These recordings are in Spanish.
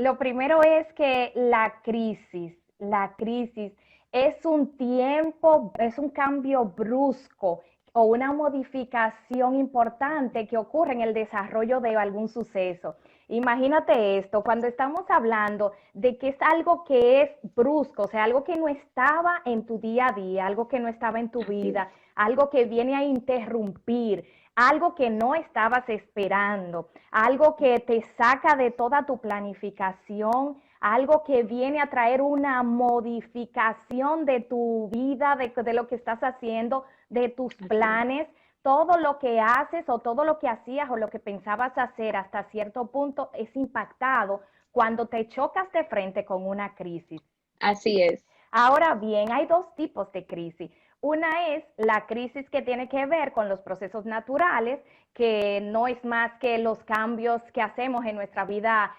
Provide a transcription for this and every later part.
Lo primero es que la crisis es un tiempo, es un cambio brusco o una modificación importante que ocurre en el desarrollo de algún suceso. Imagínate esto, cuando estamos hablando de que es algo que es brusco, o sea, algo que no estaba en tu día a día, algo que no estaba en tu Así vida, es. algo que viene a interrumpir, algo que no estabas esperando, algo que te saca de toda tu planificación, algo que viene a traer una modificación de tu vida, de lo que estás haciendo, de tus Así es. planes, todo lo que haces o todo lo que hacías o lo que pensabas hacer hasta cierto punto es impactado cuando te chocas de frente con una crisis. Así es. Ahora bien, hay dos tipos de crisis. Una es la crisis que tiene que ver con los procesos naturales, que no es más que los cambios que hacemos en nuestra vida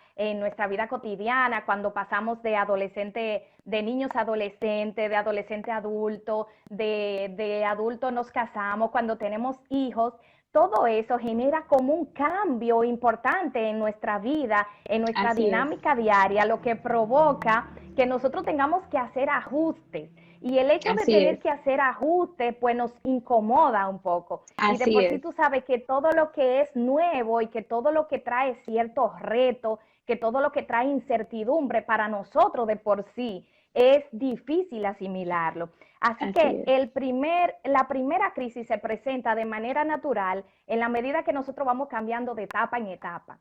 cotidiana, cuando pasamos de adolescente, de niños a adolescente, de adolescente a adulto, de adulto nos casamos, cuando tenemos hijos. Todo eso genera como un cambio importante en nuestra vida, en nuestra Así es. dinámica diaria, lo que provoca que nosotros tengamos que hacer ajustes. Y el hecho de Así tener es. que hacer ajustes, pues nos incomoda un poco. Y de Así por sí es. tú sabes que todo lo que es nuevo y que todo lo que trae ciertos retos, que todo lo que trae incertidumbre para nosotros de por sí, es difícil asimilarlo. Así Así que es. la primera crisis se presenta de manera natural en la medida que nosotros vamos cambiando de etapa en etapa.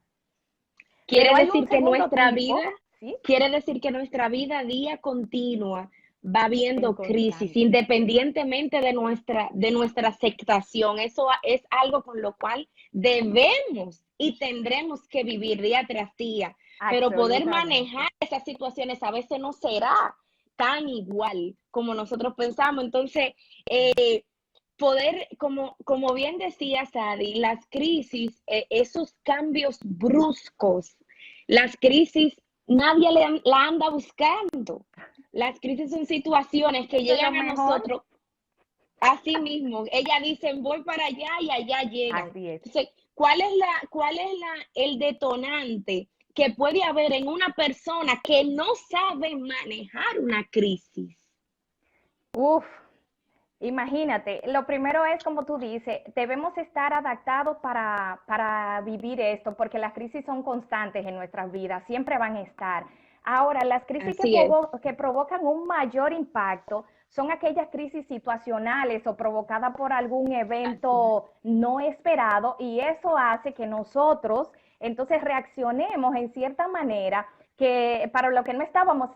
Pero Quiere hay un decir que segundo nuestra vida, tipo, ¿sí? quiere decir que nuestra vida día continua va En viendo crisis, constante. independientemente de nuestra aceptación. Eso es algo con lo cual debemos y tendremos que vivir día tras día. Pero poder Absolutamente. manejar esas situaciones a veces no será tan igual como nosotros pensamos. Entonces, poder, como bien decía Sadi, las crisis, esos cambios bruscos, las crisis, nadie la anda buscando. Las crisis son situaciones que Eso es lo llegan a mejor. nosotros así mismo. Ellas dicen, voy para allá y allá llegan. Así es. Entonces, cuál es el detonante que puede haber en una persona que no sabe manejar una crisis? Uf, imagínate, lo primero es, como tú dices, debemos estar adaptados para vivir esto, porque las crisis son constantes en nuestras vidas, siempre van a estar. Ahora, las crisis Así es, que provocan un mayor impacto son aquellas crisis situacionales o provocadas por algún así es, evento no esperado, y eso hace que nosotros entonces reaccionemos en cierta manera que para lo que no estábamos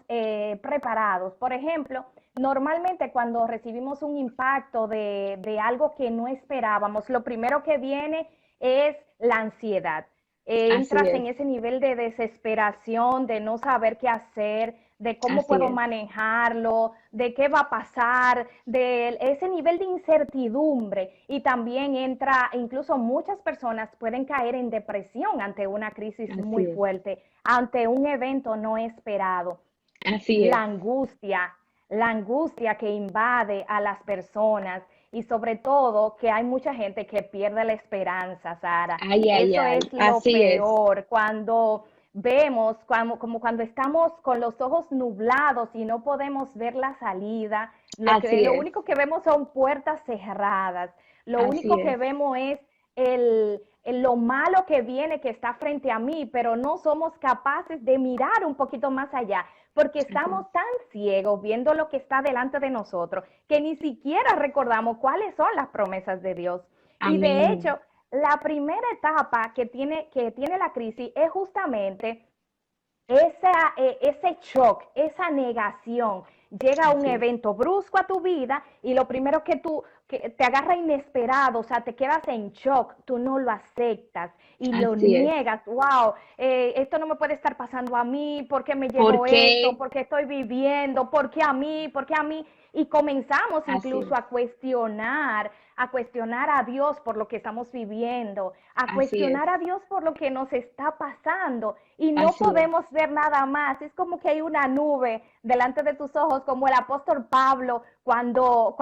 preparados. Por ejemplo, normalmente cuando recibimos un impacto de algo que no esperábamos, lo primero que viene es la ansiedad. así Entras es, en ese nivel de desesperación, de no saber qué hacer, de cómo así puedo es, manejarlo, de qué va a pasar, de ese nivel de incertidumbre. Y también entra, incluso muchas personas pueden caer en depresión ante una crisis muy así es, fuerte, ante un evento no esperado. así La es. angustia, la angustia que invade a las personas y sobre todo que hay mucha gente que pierde la esperanza, Sara. Ay, ay, Eso ay, es lo así es, peor cuando vemos, como cuando estamos con los ojos nublados y no podemos ver la salida, así lo es, único que vemos son puertas cerradas, lo así único que es, vemos es lo malo que viene, que está frente a mí, pero no somos capaces de mirar un poquito más allá porque así es. estamos tan ciegos viendo lo que está delante de nosotros que ni siquiera recordamos cuáles son las promesas de Dios. Y de Amén. hecho, la primera etapa que tiene la crisis es justamente ese shock, esa negación. Llega un Así es, evento brusco a tu vida y lo primero que te agarra inesperado, o sea, te quedas en shock, tú no lo aceptas y lo así es. niegas. Wow, esto no me puede estar pasando a mí, ¿por qué me ¿Por llegó esto? qué? ¿Por qué estoy viviendo? ¿Por qué a mí? ¿Por qué a mí? Y comenzamos Así incluso es, a cuestionar a Dios por lo que estamos viviendo, a así es, cuestionar a Dios por lo que nos está pasando y no así es, podemos ver nada más. Es como que hay una nube delante de tus ojos, como el apóstol Pablo cuando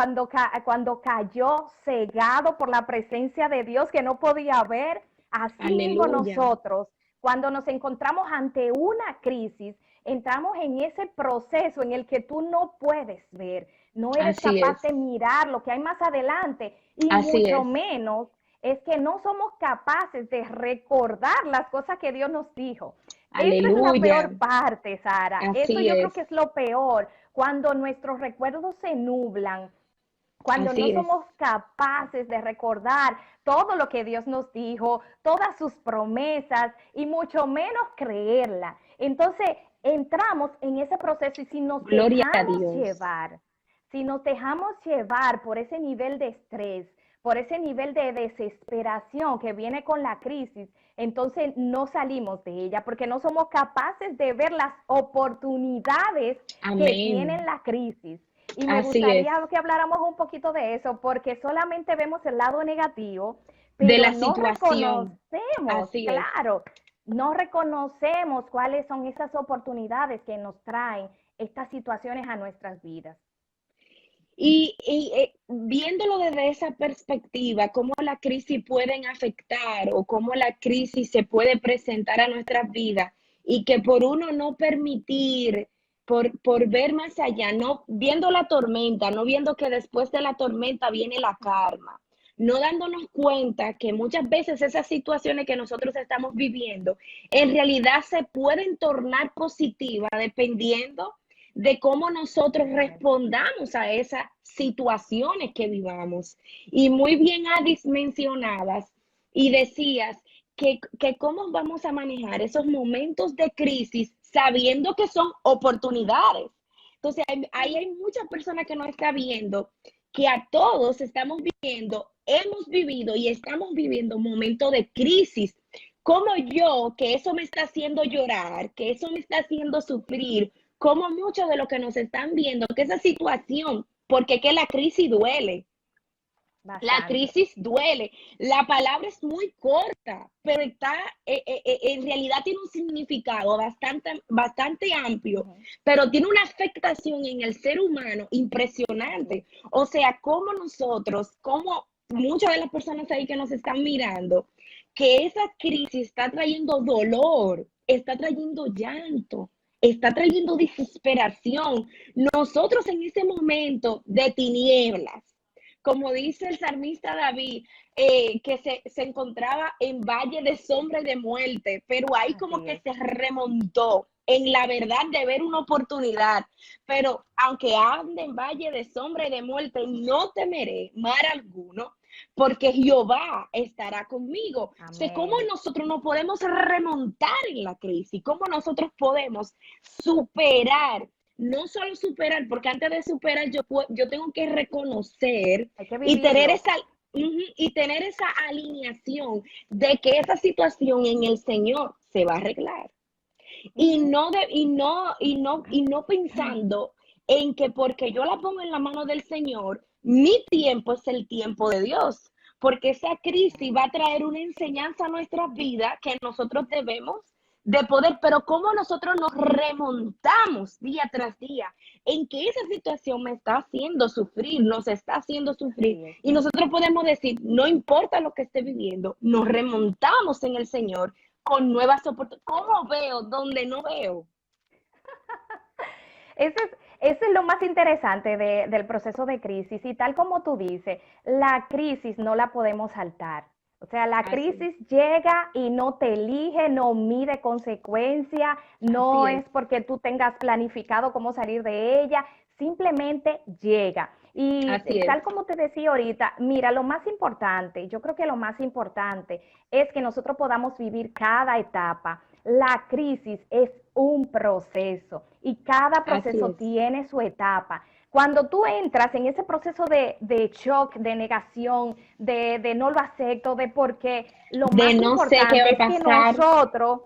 cayó cegado por la presencia de Dios que no podía ver. Así mismo aleluya, nosotros cuando nos encontramos ante una crisis, entramos en ese proceso en el que tú no puedes ver, no eres Así capaz es, de mirar lo que hay más adelante y así mucho es. menos es que no somos capaces de recordar las cosas que Dios nos dijo. Esa es la Aleluya, peor parte, Sara. Eso así yo creo es, que es lo peor, cuando nuestros recuerdos se nublan, cuando no así es. somos capaces de recordar todo lo que Dios nos dijo, todas sus promesas y mucho menos creerla. Entonces entramos en ese proceso y Gloria a Dios. si nos dejamos llevar por ese nivel de estrés, por ese nivel de desesperación que viene con la crisis, entonces no salimos de ella porque no somos capaces de ver las oportunidades que tiene Amén. la crisis. Y me Así es. gustaría que habláramos un poquito de eso, porque solamente vemos el lado negativo, De pero la no situación. reconocemos, Así es. claro, no reconocemos cuáles son esas oportunidades que nos traen estas situaciones a nuestras vidas. Viéndolo desde esa perspectiva, cómo la crisis pueden afectar o cómo la crisis se puede presentar a nuestras vidas y que por uno no permitir, por ver más allá, no viendo la tormenta, no viendo que después de la tormenta viene la calma, no dándonos cuenta que muchas veces esas situaciones que nosotros estamos viviendo en realidad se pueden tornar positivas dependiendo de cómo nosotros respondamos a esas situaciones que vivamos. Y muy bien, Adis, mencionabas y decías que cómo vamos a manejar esos momentos de crisis sabiendo que son oportunidades. Entonces, ahí hay muchas personas que no están viendo que a todos estamos viviendo, hemos vivido y estamos viviendo momentos de crisis. Como yo, que eso me está haciendo llorar, que eso me está haciendo sufrir, como muchos de los que nos están viendo, que esa situación, porque que la crisis duele, la Bastante. crisis duele, la palabra es muy corta, pero está, en realidad tiene un significado bastante amplio, Uh-huh. pero tiene una afectación en el ser humano impresionante. O sea, como nosotros, como muchas de las personas ahí que nos están mirando, que esa crisis está trayendo dolor, está trayendo llanto, está trayendo desesperación. Nosotros en ese momento de tinieblas, como dice el salmista David, que se encontraba en valle de sombra y de muerte, pero ahí como Así que es. se remontó en la verdad de ver una oportunidad. Pero aunque ande en valle de sombra y de muerte, no temeré mal alguno, porque Jehová estará conmigo. O sea, ¿cómo Amén. nosotros no podemos remontar en la crisis? ¿Cómo nosotros podemos superar? No solo superar, porque antes de superar yo tengo que reconocer Hay que y tener vivirlo. esa, y tener esa alineación de que esa situación en el Señor se va a arreglar. Y Uh-huh. no, y no pensando en que porque yo la pongo en la mano del Señor, mi tiempo es el tiempo de Dios. Porque esa crisis va a traer una enseñanza a nuestra vida que nosotros debemos de poder, pero cómo nosotros nos remontamos día tras día en que esa situación me está haciendo sufrir, nos está haciendo sufrir, Así es. y nosotros podemos decir, no importa lo que esté viviendo, nos remontamos en el Señor con nuevas oportunidades. ¿Cómo veo donde no veo? Eso es lo más interesante del proceso de crisis y tal como tú dices, la crisis no la podemos saltar. O sea, la Así, crisis llega y no te elige, no mide consecuencia, no así es, es porque tú tengas planificado cómo salir de ella, simplemente llega. Y así es, tal como te decía ahorita, mira, lo más importante, yo creo que lo más importante es que nosotros podamos vivir cada etapa. La crisis es un proceso y cada así proceso es. tiene su etapa. Cuando tú entras en ese proceso de shock, de negación, de no lo acepto, de porque lo De más no sé qué va importante a es que pasar. nosotros,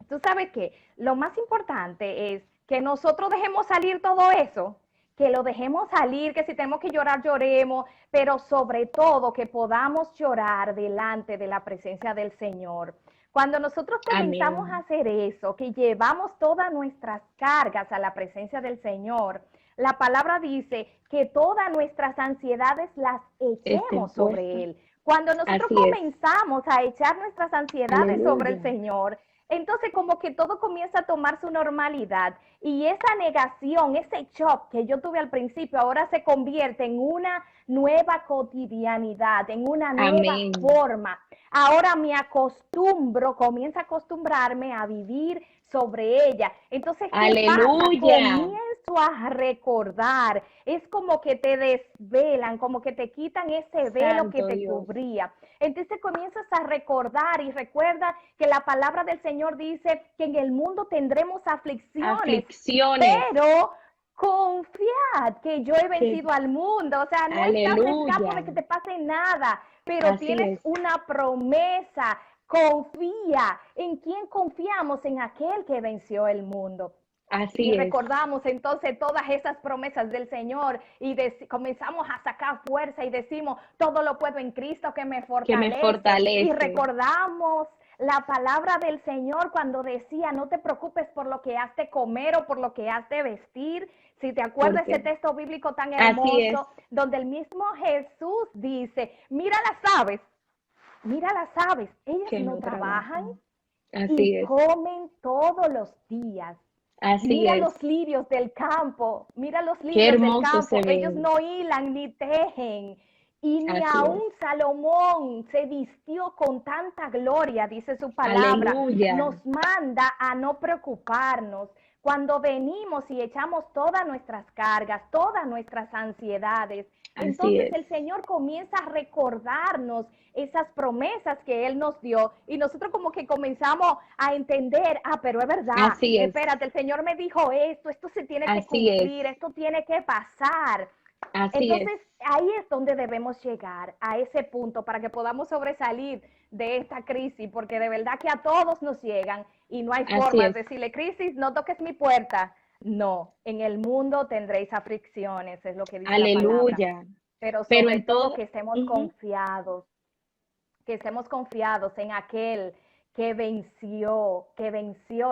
tú sabes qué, lo más importante es que nosotros dejemos salir todo eso, que lo dejemos salir, que si tenemos que llorar, lloremos, pero sobre todo que podamos llorar delante de la presencia del Señor. Cuando nosotros comenzamos a Amén. hacer eso, que llevamos todas nuestras cargas a la presencia del Señor, la palabra dice que todas nuestras ansiedades las Estén echemos sobre puestas. Él. Cuando nosotros Así es. comenzamos a echar nuestras ansiedades sobre el Aleluya. Señor, Entonces como que todo comienza a tomar su normalidad y esa negación, ese shock que yo tuve al principio, ahora se convierte en una nueva cotidianidad, en una nueva Amén. forma. Ahora me acostumbro, comienzo a acostumbrarme a vivir sobre ella. Entonces, ¿qué pasa? Aleluya. Comienzo a recordar. Es como que te desvelan, como que te quitan ese velo que Santo te Dios. cubría. Entonces comienzas a recordar y recuerda que la palabra del Señor dice que en el mundo tendremos aflicciones, Aflicciones. pero confiad que yo he Que, vencido al mundo. O sea, no estás a escapo aleluya. de que te pase nada, pero Así tienes es. una promesa. Confía. ¿En quién confiamos? En aquel que venció el mundo. Y Así es. recordamos entonces todas esas promesas del Señor y comenzamos a sacar fuerza y decimos, todo lo puedo en Cristo que me Que me fortalece. Y fortalece. recordamos la palabra del Señor cuando decía, no te preocupes por lo que has de comer o por lo que has de vestir. Si te acuerdas ese Porque texto bíblico tan así es. hermoso, donde el mismo Jesús dice, mira las aves, ellas Que no no trabajan trabajan. y Así es. comen todos los días. Así Mira es. los lirios del campo, mira los Qué lirios del hermoso se campo, ellos ven. no hilan ni tejen. Y ni Así aun es. Salomón se vistió con tanta gloria, dice su palabra. Aleluya. Nos manda a no preocuparnos. Cuando venimos y echamos todas nuestras cargas, todas nuestras ansiedades, Así entonces es. el Señor comienza a recordarnos esas promesas que Él nos dio y nosotros como que comenzamos a entender, pero es verdad, Así es. espérate, el Señor me dijo esto se tiene que Así es. cumplir, esto tiene que pasar. Así es. Entonces, ahí es donde debemos llegar, a ese punto, para que podamos sobresalir de esta crisis, porque de verdad que a todos nos llegan y no hay Así forma es. de decirle, crisis, no toques mi puerta. No, en el mundo tendréis aflicciones, es lo que dice la palabra, Aleluya. pero Pero sobre en todo todo, ujú, que estemos confiados en aquel que venció,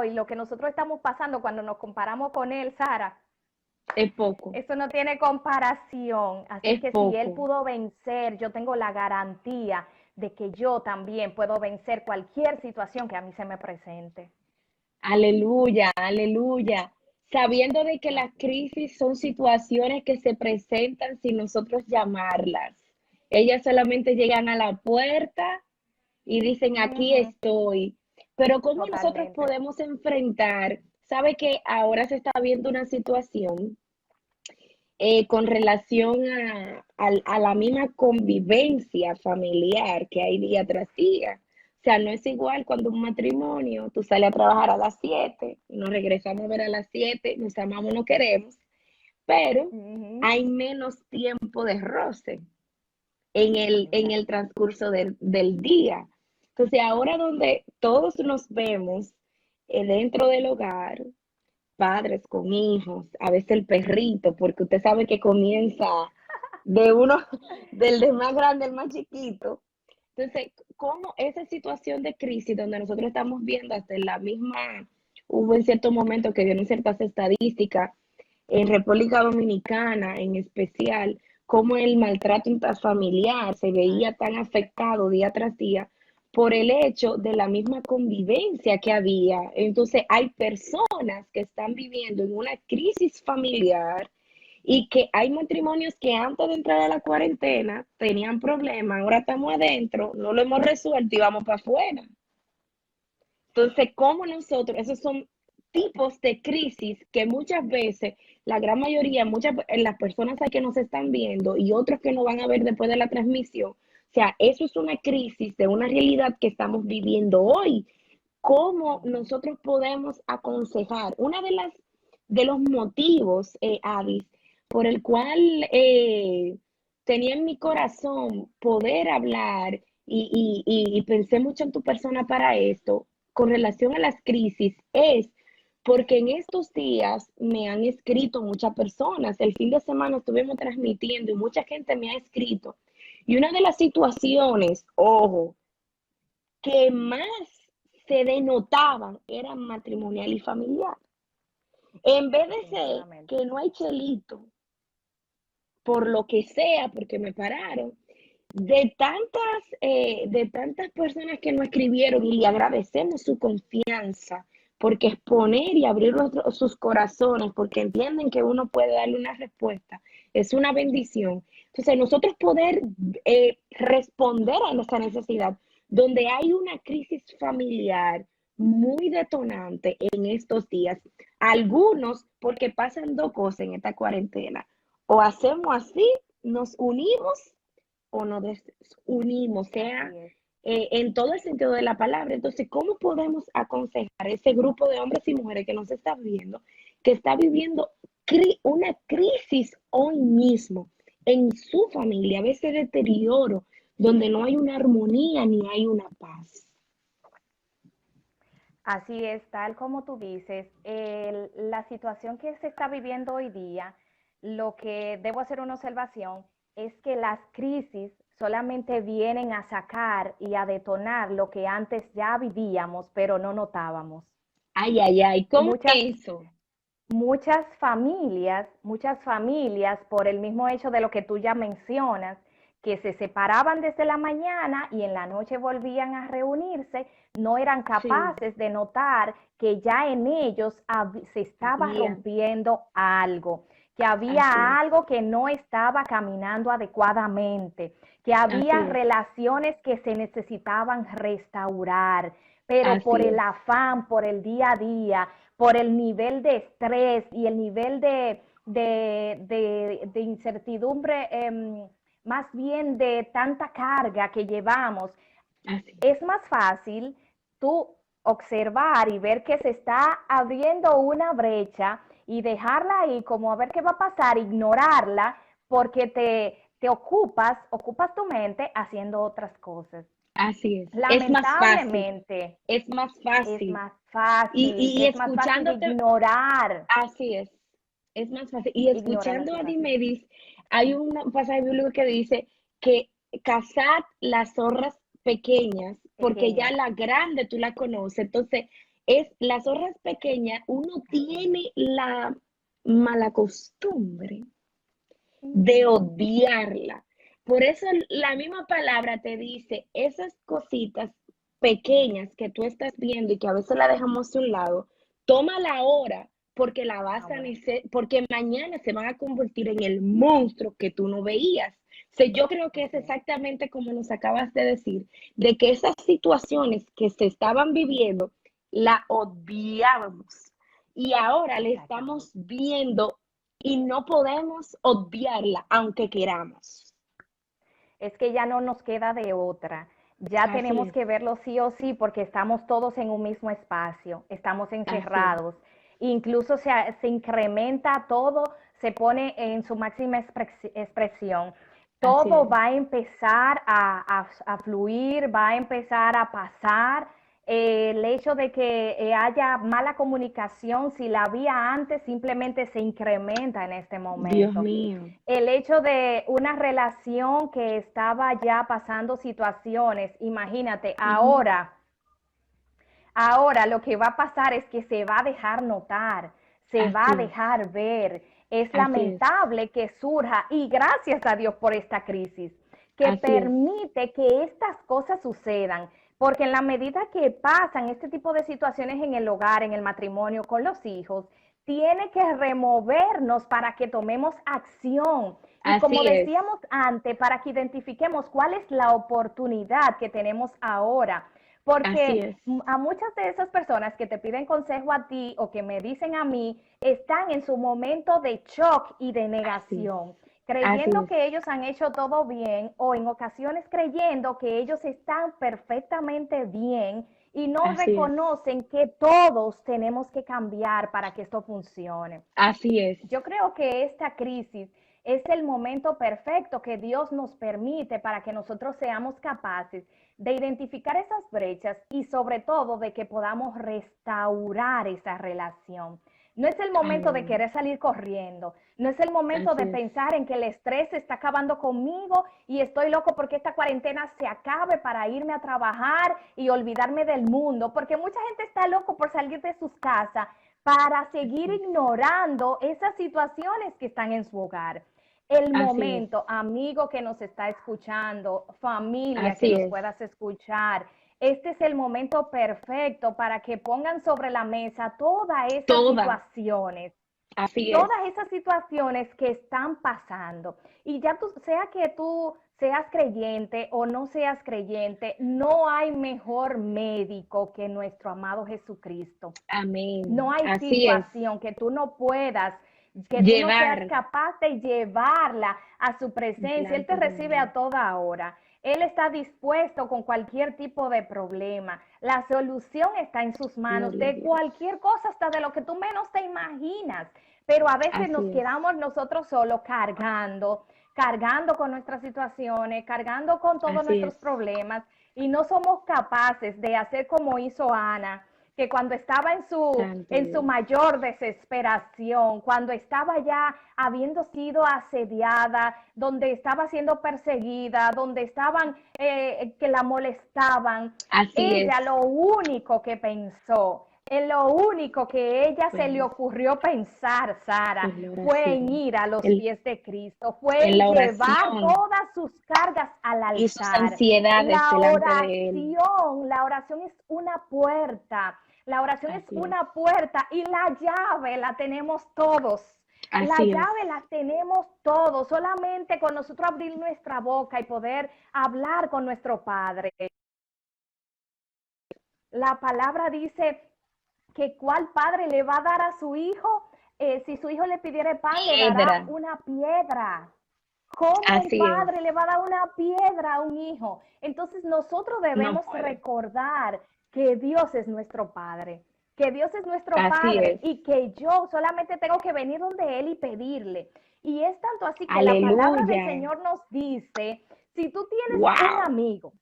y lo que nosotros estamos pasando cuando nos comparamos con él, Sara, es poco. eso no tiene comparación. Así Es que si él poco. pudo vencer, yo tengo la garantía de que yo también puedo vencer cualquier situación que a mí se me presente. Aleluya, aleluya. Sabiendo de que las Así es. crisis son situaciones que se presentan sin nosotros llamarlas. Ellas solamente llegan a la puerta y dicen, aquí Ujú, ecí. Pero ¿cómo nosotros totalmente. podemos enfrentar? Sabe que ahora se está viendo una situación con relación a la misma convivencia familiar que hay día tras día. O sea, no es igual cuando un matrimonio, tú sales a trabajar a las 7 y nos regresamos a ver a las 7, nos amamos, no queremos, pero Ujú, hay menos tiempo de roce en el exacto. transcurso del día. Entonces, ahora donde todos nos vemos dentro del hogar, padres con hijos, a veces el perrito, porque usted sabe que comienza de uno, del de más grande al más chiquito. Entonces, ¿cómo esa situación de crisis donde nosotros estamos viendo hasta en la misma, hubo en cierto momento que dieron ciertas estadísticas en República Dominicana en especial, cómo el maltrato intrafamiliar se Ay, veía tan sí. afectado día tras día por el hecho de la misma convivencia que había? Entonces, hay personas que están viviendo en una crisis familiar y que hay matrimonios que antes de entrar a la cuarentena tenían problemas, ahora estamos adentro, no lo hemos resuelto y vamos para afuera. Entonces, ¿cómo nosotros, esos son tipos de crisis que muchas veces, la gran mayoría, muchas las personas que nos están viendo y otros que nos van a ver después de la transmisión, o sea, eso es una crisis de una realidad que estamos viviendo hoy. ¿Cómo Ujú. nosotros podemos aconsejar? Una de los motivos, Avis, por el cual tenía en mi corazón poder hablar y pensé mucho en tu persona para esto, con relación a las crisis, es porque en estos días me han escrito muchas personas. El fin de semana estuvimos transmitiendo y mucha gente me ha escrito. Y una de las situaciones, ojo, que más se denotaban eran matrimonial y familiar. En vez de ser Definitivamente. que no hay chelito, por lo que sea, porque me pararon, de tantas personas que nos escribieron y le agradecemos su confianza, porque exponer y abrir sus corazones, porque entienden que uno puede darle una respuesta, es una bendición. Entonces, nosotros poder responder a esa necesidad, donde hay una crisis familiar muy detonante en estos días, algunos porque pasan dos cosas en esta cuarentena, o hacemos así, nos unimos o nos desunimos, sea Así es. en todo el sentido de la palabra. Entonces, ¿cómo podemos aconsejar a ese grupo de hombres y mujeres que nos está viendo, que está viviendo una crisis hoy mismo en su familia, a veces deterioro, donde no hay una armonía ni hay una paz? Así es, tal como tú dices, la situación que se está viviendo hoy día, lo que debo hacer una observación es que las crisis solamente vienen a sacar y a detonar lo que antes ya vivíamos, pero no notábamos. Ay, ay, ¿cómo Muchas es eso? muchas familias, por el mismo hecho de lo que tú ya mencionas, que se separaban desde la mañana y en la noche volvían a reunirse, no eran Sí, capaces de notar que ya en ellos se estaba había, rompiendo algo, que así había es, algo que no estaba caminando adecuadamente, que había así es, relaciones que se necesitaban restaurar, pero por así el es, afán, por el día a día, por el nivel de estrés y el nivel de incertidumbre, más bien de tanta carga que llevamos, así es, es más fácil tú observar y ver que se está abriendo una brecha y dejarla ahí como a ver qué va a pasar, ignorarla, porque te ocupas tu mente haciendo otras cosas. así es más fácil. Lamentablemente, Es más es fácil. Y es más fácil escuchándote, ignorar, así es más fácil. Y ignorar la escuchando a situación. Dimedis, hay un pasaje bíblico que dice que cazad las zorras pequeñas, porque ya Pequeñas, la grande tú la conoces. Entonces, es las zorras pequeñas, uno así es. tiene la mala costumbre de Ujú. odiarla. Por eso la misma palabra te dice, esas cositas pequeñas que tú estás viendo y que a veces la dejamos a un lado, tómala ahora porque la vas a Ahora, porque mañana se van a convertir en el monstruo que tú no veías. O sea, yo creo que es así es. exactamente como nos acabas de decir, de que esas situaciones que se estaban viviendo, la odiábamos. Y ahora le estamos Exactamente. viendo y no podemos obviarla, aunque queramos. Es que ya no nos queda de otra. Ya Así tenemos es, que verlo sí o sí porque estamos todos en un mismo espacio, estamos así es, encerrados. Incluso se incrementa todo, se pone en su máxima expresión. así Todo es, va a empezar a fluir, va a empezar a pasar. El hecho de que haya mala comunicación, si la había antes, simplemente se incrementa en este Dios momento. mío, El hecho de una relación que estaba ya pasando situaciones, imagínate, ujú, ahora lo que va a pasar es que se va a dejar notar, se va a así dejar ver. Es es, lamentable que surja, y gracias a Dios por esta crisis, que así es, permite que estas cosas sucedan, porque en la medida que pasan este tipo de situaciones en el hogar, en el matrimonio, con los hijos, tiene que removernos para que tomemos acción. Y como así es, decíamos antes, para que identifiquemos cuál es la oportunidad que tenemos ahora. así Porque es, a muchas de esas personas que te piden consejo a ti o que me dicen a mí, están en su momento de shock y de así es, negación, así creyendo es, que ellos han hecho todo bien o en ocasiones creyendo que ellos están perfectamente bien y no así es, reconocen que todos tenemos que cambiar para que esto funcione. así es, Yo creo que esta crisis es el momento perfecto que Dios nos permite para que nosotros seamos capaces de identificar esas brechas y sobre todo de que podamos restaurar esa relación. No es el momento de amén, querer salir corriendo, no es el momento así de es, pensar en que el estrés está acabando conmigo y estoy loco porque esta cuarentena se acabe para irme a trabajar y olvidarme del mundo, porque mucha gente está loco por salir de sus casas para seguir así es, ignorando esas situaciones que están en su hogar. el Así es, momento, amigo que nos está escuchando, familia que así nos es. puedas escuchar. Este es el momento perfecto para que pongan sobre la mesa Toda, así es. todas esas situaciones que están pasando. Y ya tú, sea que tú seas creyente o no seas creyente, no hay mejor médico que nuestro amado Jesucristo. No Amén. hay Así es. situación que tú no seas Llevar capaz de llevarla a su presencia. Él te delante de recibe Él. a toda hora. Él está dispuesto con cualquier tipo de problema. La solución está en sus manos Gloria a de Dios. cualquier cosa, hasta de lo que tú menos te imaginas. Pero a veces nos Así es. quedamos nosotros solos cargando con nuestras situaciones, cargando con todos Así nuestros es. problemas y no somos capaces de hacer como hizo Ana, que cuando estaba Santo en su Dios. mayor desesperación, cuando estaba ya habiendo sido asediada, donde estaba siendo perseguida, donde estaban que la molestaban, Así ella es. lo único que pensó, en lo único que ella se le Pues ocurrió pensar, Sara, en la fue en oración. ir a los El- pies de Cristo, fue en en la llevar oración todas sus cargas al y sus altar. ansiedades delante de Él. La oración es una puerta, la oración es Así es. una puerta y la llave la tenemos todos. La Así es. llave la tenemos todos, solamente con nosotros abrir nuestra boca y poder hablar con nuestro Padre. La palabra dice que cuál padre le va a dar a su hijo, si su hijo le pidiere pan, le dará Piedra. una piedra. ¿Cómo un Así es. padre le va a dar una piedra a un hijo? Entonces nosotros No debemos puede. recordar que Dios es nuestro Padre, que Dios es nuestro Así Padre es. y que yo solamente tengo que venir donde Él y pedirle. Y es tanto así que la palabra del Aleluya. Señor nos dice, si tú tienes un Wow. amigo,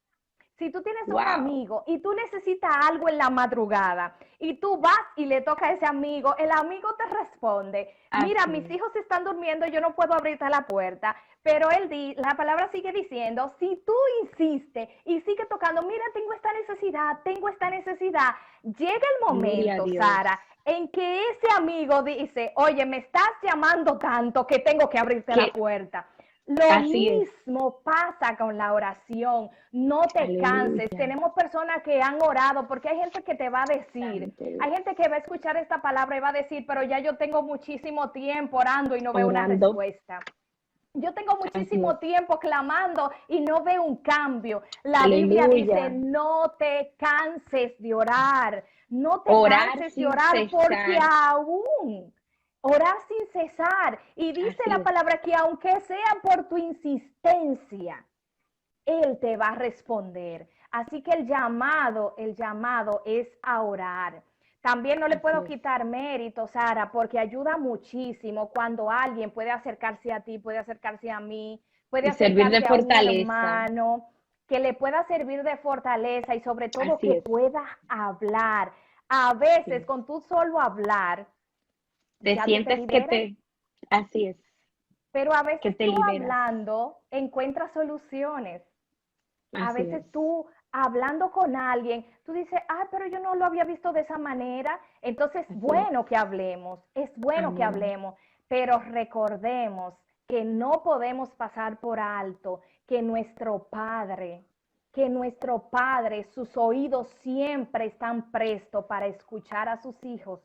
si tú tienes un Wow. amigo y tú necesitas algo en la madrugada y tú vas y le toca a ese amigo, el amigo te responde, mira, Así mis es. hijos están durmiendo, yo no puedo abrirte la puerta, pero la palabra sigue diciendo, si tú insistes y sigue tocando, mira, tengo esta necesidad, llega el Gloria a momento, Dios. Sara, en que ese amigo dice, oye, me estás llamando tanto que tengo que abrirte la Que puerta. Lo así es. mismo pasa con la oración. No te canses. Aleluya. Tenemos personas que han orado porque hay gente que te va a decir, Santo hay Dios. gente que va a escuchar esta palabra y va a decir, pero ya yo tengo muchísimo tiempo orando y no veo una Orando. respuesta. Yo tengo Así es. muchísimo tiempo clamando y no veo un cambio. La Biblia dice, Aleluya. no te canses de orar, no te Orar canses de sin orar porque cesar. aún orar sin cesar. Y dice Así la es. palabra que aunque sea por tu insistencia, Él te va a responder. Así que el llamado es a orar. También no le Así puedo es. quitar mérito, Sara, porque ayuda muchísimo cuando alguien puede acercarse a ti, puede acercarse a mí, puede Y servir de acercarse a un fortaleza. hermano, que le pueda servir de fortaleza y sobre todo Así que es. pueda hablar. A Así veces es. con tú solo hablar, Te ya Dios te sientes que libera, te, así es, pero a que veces te tú liberas. hablando encuentras soluciones. A Así veces es. tú hablando con alguien, tú dices, ah, pero yo no lo había visto de esa manera. Entonces, Así es. bueno que hablemos, es bueno que Amén. hablemos, pero recordemos que no podemos pasar por alto que nuestro Padre, sus oídos siempre están prestos para escuchar a sus hijos.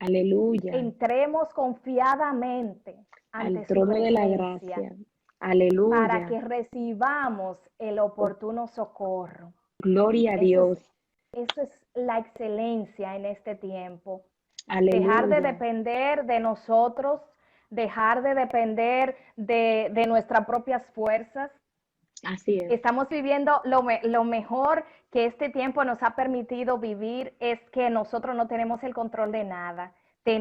Aleluya. Entremos confiadamente Al ante su trono de la presencia gracia. para Aleluya. que recibamos el oportuno socorro. Gloria a Eso es, Dios. eso es la excelencia en este tiempo. Dejar de Aleluya. depender de nosotros, dejar de depender de nuestras propias fuerzas. Así es. Estamos viviendo lo mejor que este tiempo nos ha permitido vivir es que nosotros no tenemos el control de nada. Así es.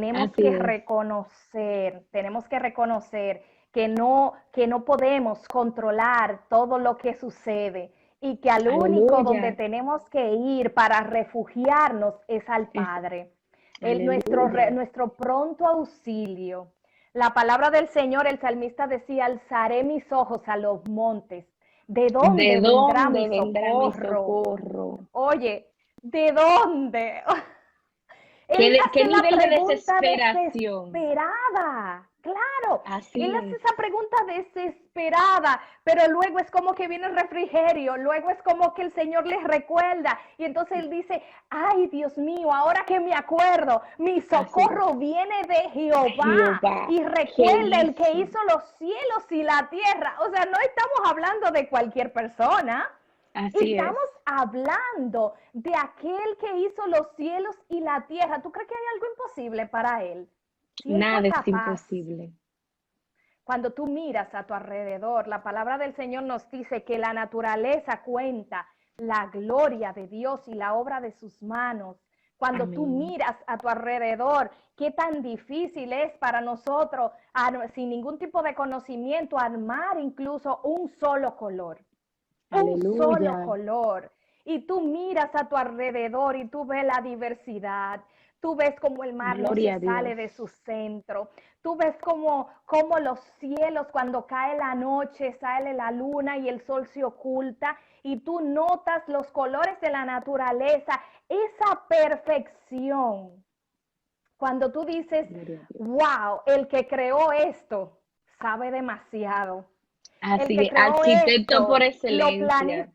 Tenemos que reconocer que no podemos controlar todo lo que sucede y que al único donde Aleluya. tenemos que ir para refugiarnos es al Es, Padre, aleluya. nuestro pronto auxilio. La palabra del Señor, el salmista decía, alzaré mis ojos a los montes. ¿De ¿De dónde vendrá mi dónde vendrá mi socorro? socorro? Oye, ¿de dónde? Él qué hace la nivel de pregunta desesperación. desesperada. Claro, Así él hace es, esa pregunta desesperada, pero luego es como que viene el refrigerio, luego es como que el Señor les recuerda y entonces él dice, ay Dios mío, ahora que me acuerdo, mi así es. socorro viene de Jehová Jehová, y ¿qué recuerda el que hizo? hizo los cielos y la tierra. O sea, no estamos hablando de cualquier persona. Así Estamos es. hablando de aquel que hizo los cielos y la tierra. ¿Tú crees que hay algo imposible para él? Si él fue Nada es capaz, imposible. cuando tú miras a tu alrededor, la palabra del Señor nos dice que la naturaleza cuenta la gloria de Dios y la obra de sus manos. Cuando tú Amén. miras a tu alrededor, qué tan difícil es para nosotros, sin ningún tipo de conocimiento, armar incluso un solo color, un solo Aleluya. color. Y tú miras a tu alrededor y tú ves la diversidad. Tú ves como el mar no se Gloria a sale Dios. de su centro. Tú ves como los cielos, cuando cae la noche, sale la luna y el sol se oculta. Y tú notas los colores de la naturaleza, esa perfección. Cuando tú dices, Gloria a Dios. wow, el que creó esto sabe demasiado. El Así que es. creó Arquitecto por esto excelencia.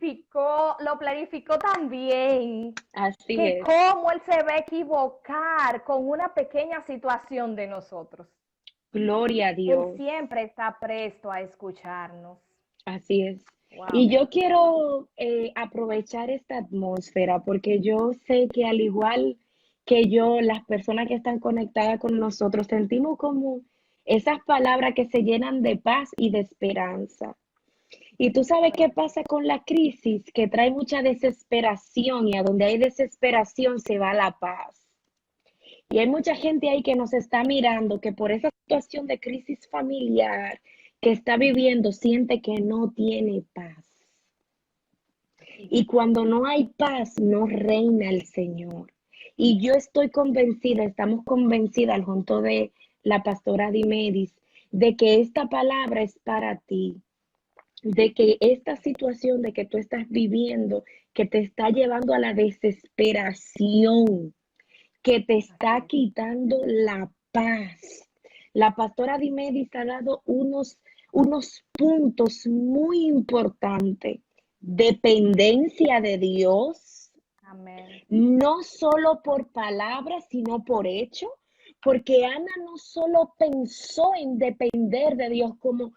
lo planificó tan bien, Así que es. cómo él se va a equivocar con una pequeña situación de nosotros. Gloria a Él Dios. siempre está presto a escucharnos. Así es. Y Wow. yo quiero aprovechar esta atmósfera porque yo sé que al igual que yo, las personas que están conectadas con nosotros sentimos como esas palabras que se llenan de paz y de esperanza. Y tú sabes qué pasa con la crisis, que trae mucha desesperación y a donde hay desesperación se va la paz. Y hay mucha gente ahí que nos está mirando, que por esa situación de crisis familiar que está viviendo, siente que no tiene paz. Y cuando no hay paz, no reina el Señor. Y yo estoy convencida, estamos convencidas, al junto de la pastora Dimedis, de que esta palabra es para ti, de que esta situación de que tú estás viviendo, que te está llevando a la desesperación, que te Así está es. quitando la paz. La pastora Dimedis ha dado unos puntos muy importantes. Dependencia de Dios, Amén. no solo por palabras, sino por hecho, porque Ana no solo pensó en depender de Dios como,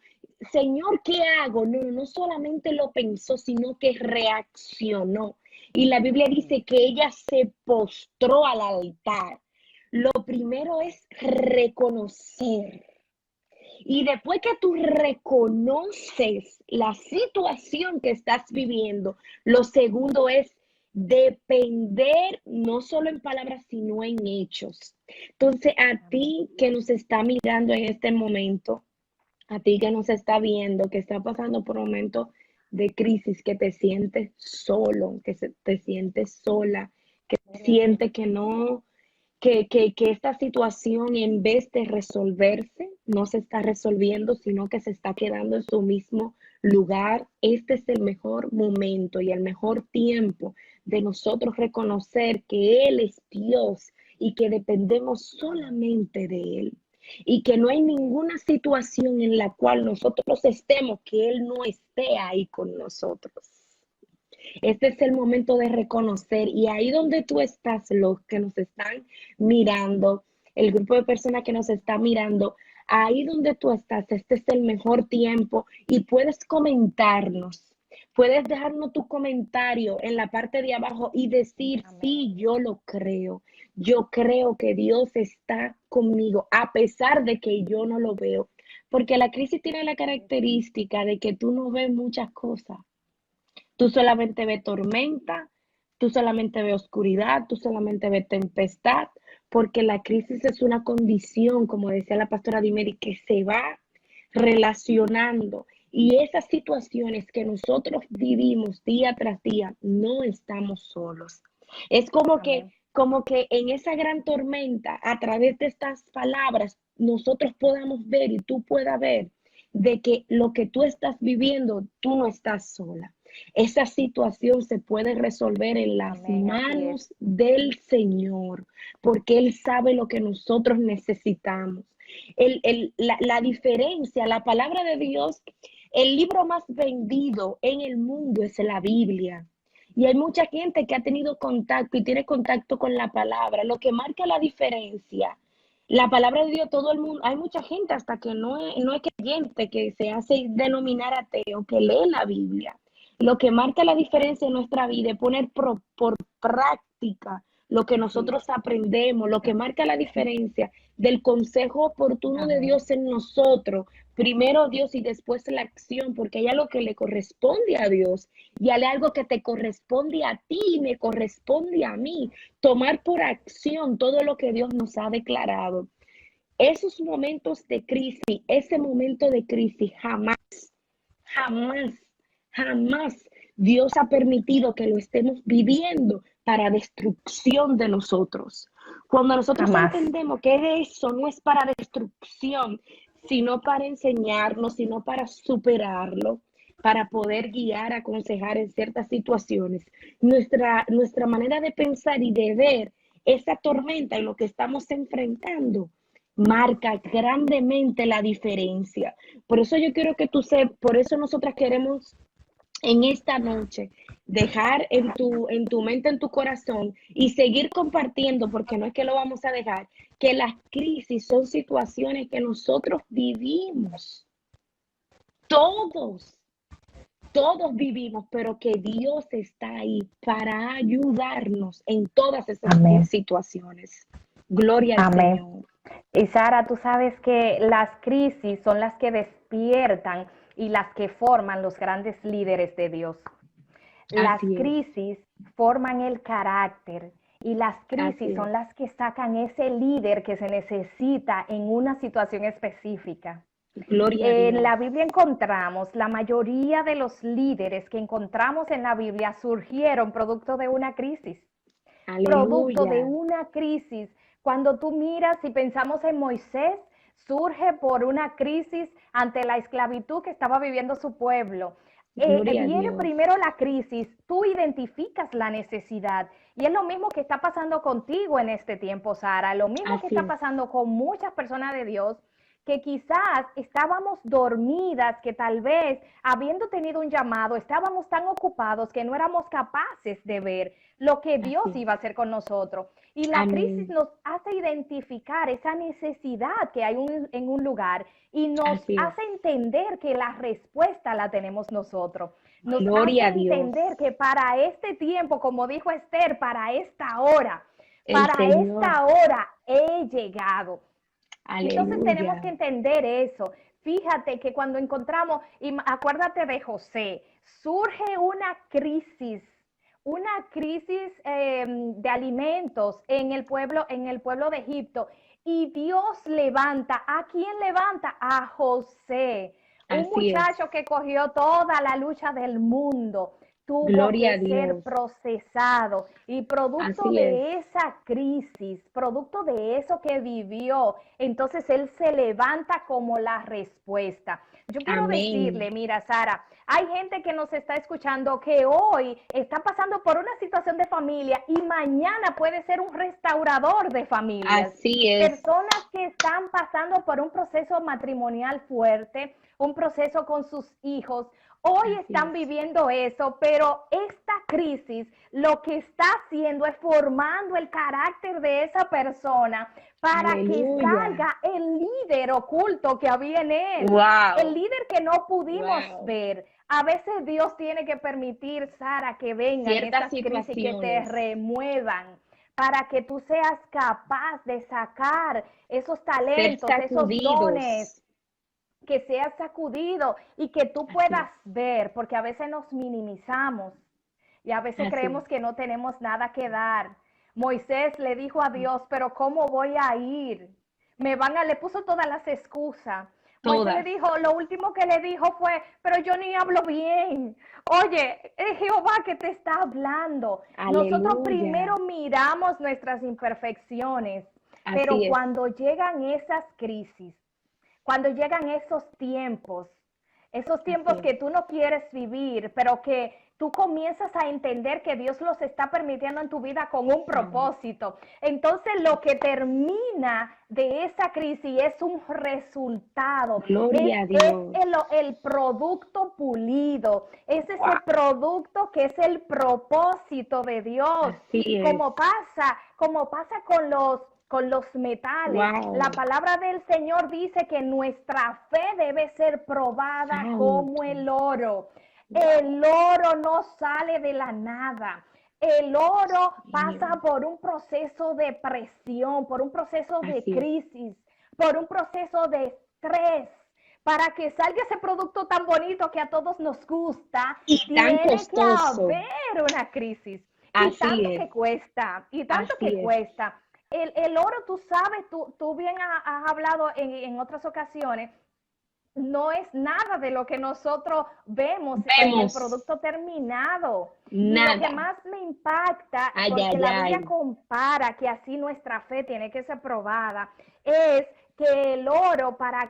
Señor, ¿qué hago? No, no solamente lo pensó, sino que reaccionó. Y la Biblia dice que ella se postró al altar. Lo primero es reconocer. Y después que tú reconoces la situación que estás viviendo, lo segundo es depender no solo en palabras, sino en hechos. Entonces, a Amén. ti que nos está mirando en este momento, a ti que nos está viendo, que está pasando por un momento de crisis, que te sientes solo, te sientes sola, que Gloria a Dios. sientes que no, que esta situación en vez de resolverse, no se está resolviendo, sino que se está quedando en su mismo lugar. Este es el mejor momento y el mejor tiempo de nosotros reconocer que Él es Dios y que dependemos Amén. solamente de Él. Y que no hay Así es. ninguna situación en la cual nosotros estemos que Él no esté ahí con nosotros. Este es el momento de reconocer y ahí donde tú estás, los que nos están mirando, el grupo de personas que nos está mirando, ahí donde tú estás, este es el mejor tiempo y puedes comentarnos. Puedes dejarnos tu comentario en la parte de abajo y decir, Amén. sí, yo lo creo. Yo creo que Dios está conmigo, a pesar de que yo no lo veo. Porque la crisis tiene la Así es. característica de que tú no ves muchas cosas. Tú solamente ves tormenta, tú solamente ves oscuridad, tú solamente ves tempestad, porque la crisis es una condición, como decía la pastora Dimeri, que se va relacionando. Y esas situaciones que nosotros vivimos día tras día, no estamos solos. Es Amén. como que en esa gran tormenta, a través de estas palabras, nosotros podamos ver y tú puedas ver de que lo que tú estás viviendo, tú no estás sola. esa situación se puede resolver en las Amén, así es. manos del Señor, porque Él sabe lo que nosotros necesitamos. La diferencia, la palabra de Dios, el libro más vendido en el mundo es la Biblia. Y hay mucha gente que ha tenido contacto y tiene contacto con la palabra. Lo que marca la diferencia, la palabra de Dios, todo el mundo, hay mucha gente hasta que no es creyente, que se hace denominar ateo, que lee la Biblia. Lo que marca la diferencia en nuestra vida es poner por práctica lo que Sí, nosotros aprendemos, lo que marca la diferencia del consejo oportuno de amén. Dios en nosotros. Primero Dios y después la acción, porque hay algo que le corresponde a Dios y hay algo que te corresponde a ti y me corresponde a mí. Tomar por acción todo lo que Dios nos ha declarado. Esos momentos de crisis, ese momento de crisis, jamás, jamás, jamás Dios ha permitido que lo estemos viviendo para destrucción de nosotros. Cuando nosotros Jamás. entendemos que eso no es para destrucción, sino para enseñarnos, sino para superarlo, para poder guiar, aconsejar en ciertas situaciones, nuestra manera de pensar y de ver esa tormenta en lo que estamos enfrentando marca grandemente la diferencia. Por eso yo quiero que tú sepas, por eso nosotras queremos en esta noche dejar en tu mente, en tu corazón y seguir compartiendo, porque no es que lo vamos a dejar, que las crisis son situaciones que nosotros vivimos, todos, todos vivimos, pero que Dios está ahí para ayudarnos en todas esas Amén. situaciones. Gloria al Amén. Señor. Y Sara, tú sabes que las crisis son las que despiertan y las que forman los grandes líderes de Dios. Las Así es, crisis forman el carácter y las así crisis es. son las que sacan ese líder que se necesita en una situación específica. Gloria a En Dios. la Biblia encontramos, la mayoría de los líderes que encontramos en la Biblia surgieron producto de una crisis, producto de Aleluya. una crisis. Cuando tú miras y pensamos en Moisés, surge por una crisis ante la esclavitud que estaba viviendo su pueblo. Gloria a Viene Dios. primero la crisis, tú identificas la necesidad y es lo mismo que está pasando contigo en este tiempo, Sara, lo mismo que Así está es. pasando con muchas personas de Dios que quizás estábamos dormidas, que tal vez habiendo tenido un llamado, estábamos tan ocupados que no éramos capaces de ver lo que Dios Así es. iba a hacer con nosotros. Y la crisis Amén. nos hace identificar esa necesidad que hay en un lugar y nos Así es. hace entender que la respuesta la tenemos nosotros. Nos hace Gloria a Dios. entender que para este tiempo, como dijo Esther, El para Señor. esta hora he llegado. Entonces tenemos Aleluya. que entender eso. Fíjate que cuando encontramos, y acuérdate de José, surge una crisis de alimentos en el pueblo de Egipto. Y Dios levanta, ¿a quién levanta? A José, un Así es. muchacho que cogió toda la lucha del mundo, tuvo Gloria que a ser Dios. procesado y producto Así es. de esa crisis, producto de eso que vivió, entonces él se levanta como la respuesta. Yo quiero Amén. decirle, mira, Sara, hay gente que nos está escuchando que hoy está pasando por una situación de familia y mañana puede ser un restaurador de familias. Así es. Personas que están pasando por un proceso matrimonial fuerte, un proceso con sus hijos, hoy Así están es. viviendo eso, pero esta crisis lo que está haciendo es formando el carácter de esa persona para que Aleluya. salga el líder oculto que había en él, el Wow. líder que no pudimos Wow. ver. A veces Dios tiene que permitir, Sara, que vengan Ciertas esas crisis que te situaciones. remuevan para que tú seas capaz de sacar esos Ser talentos, esos dones, sacudidos. que seas sacudido y que tú Así puedas es. ver, porque a veces nos minimizamos y a veces Así creemos es. que no tenemos nada que dar. Moisés le dijo a Dios, pero ¿cómo voy a ir? Le puso todas las excusas. Moisés le Todas. dijo, lo último que le dijo fue, pero yo ni hablo bien. Oye, es Jehová que te está hablando. Nosotros Aleluya. primero miramos nuestras imperfecciones, pero Así es. cuando llegan esas crisis, cuando llegan esos Así tiempos es. que tú no quieres vivir, pero tú comienzas a entender que Dios los está permitiendo en tu vida con un propósito. Entonces, lo que termina de esa crisis es un resultado, Gloria a Dios. el producto pulido, es ese producto que es el propósito de Dios, Así es. como pasa con los metales. Wow. La palabra del Señor dice que nuestra fe debe ser probada Santo. como el oro. El oro no sale de la nada. El oro pasa por un proceso de presión, por un proceso de crisis, por un proceso de estrés. Para que salga ese producto tan bonito que a todos nos gusta, y tan tiene que costoso. haber una crisis. Así Y tanto es. que cuesta, y tanto Así que es. cuesta. El oro, tú sabes, tú bien has hablado en otras ocasiones, no es nada de lo que nosotros vemos en el producto terminado. Y lo que Nada. más me impacta, Ay, porque ay, la Biblia ay. compara que así nuestra fe tiene que ser probada, es que el oro, para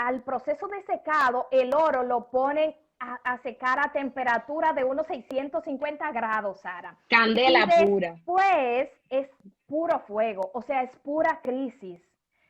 el proceso de secado, el oro lo ponen a secar a temperatura de unos 650 grados, Sara. Candela Y pura. después es puro fuego, o sea, es pura crisis.